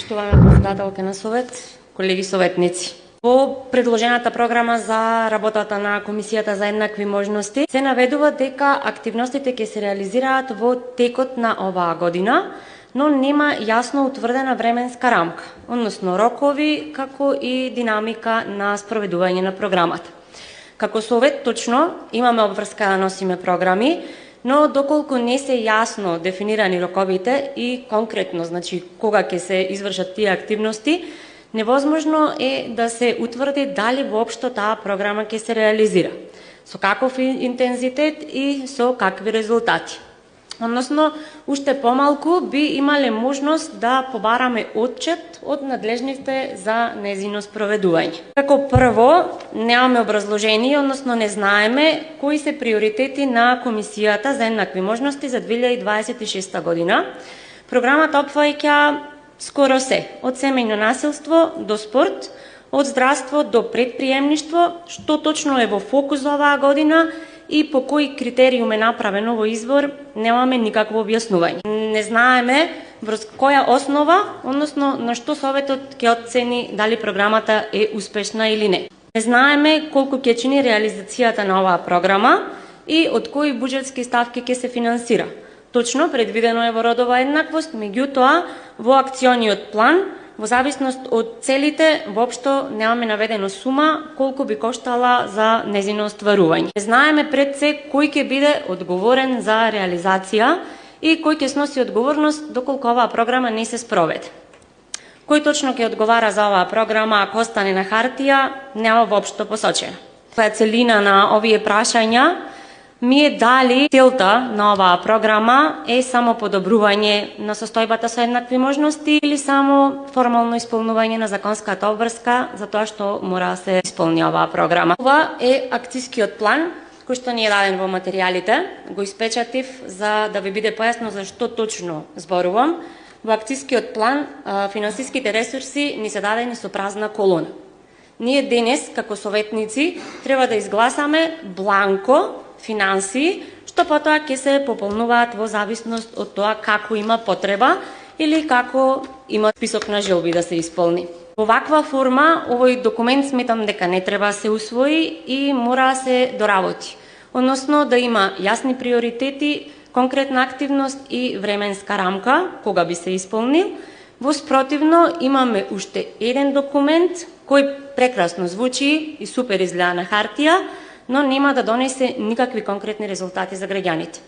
Поштувана председателка на Совет, колеги советници. Во предложената програма за работата на Комисијата за еднакви можности се наведува дека активностите ќе се реализираат во текот на оваа година, но нема јасно утврдена временска рамка, односно рокови, како и динамика на спроведување на програмата. Како Совет точно имаме обврска да носиме програми, но доколку не се јасно дефинирани роковите и конкретно, значи кога ќе се извршат тие активности, невозможно е да се утврди дали воопшто таа програма ќе се реализира, со каков интензитет и со какви резултати. Односно, уште помалку би имале можност да побараме отчет од надлежните за нејзино спроведување. Како прво, немаме образложение, односно не знаеме кои се приоритети на Комисијата за еднакви можности за 2026 година. Програмата опфаќа скоро се, од семејно насилство до спорт, од здравство до предприемништво, што точно е во фокус за оваа година и по кои критериум е направено во избор, немаме никакво објаснување. Не знаеме врз која основа, односно на што Советот ќе оцени дали програмата е успешна или не. Не знаеме колку ќе чини реализацијата на оваа програма и од кои буџетски ставки ќе се финансира. Точно предвидено е во родова еднаквост, меѓутоа во акциониот план, во зависност од целите, воопшто немаме наведено сума колку би коштала за нејзино остварување. Не знаеме пред се кој ќе биде одговорен за реализација и кој ќе сноси одговорност доколку оваа програма не се спроведе. Кој точно ќе одговара за оваа програма ако остане на хартија, нема воопшто посочено. Која целина на овие прашања ми е дали целта на оваа програма е само подобрување на состојбата со еднакви можности или само формално исполнување на законската обврска за тоа што мора да се исполни оваа програма. Ова е акцискиот план кој што ни е даден во материјалите, го испечатив за да ви биде појасно за што точно зборувам. Во акцискиот план финансиските ресурси ни се дадени со празна колона. Ние денес како советници треба да изгласаме бланко финансии, што потоа ќе се пополнуваат во зависност од тоа како има потреба или како има список на желби да се исполни. Во ваква форма, овој документ сметам дека не треба да се усвои и мора да се доработи. Односно да има јасни приоритети, конкретна активност и временска рамка кога би се исполнил. Во спротивно имаме уште еден документ кој прекрасно звучи и супер изгледа на хартија, но нема да донесе никакви конкретни резултати за граѓаните.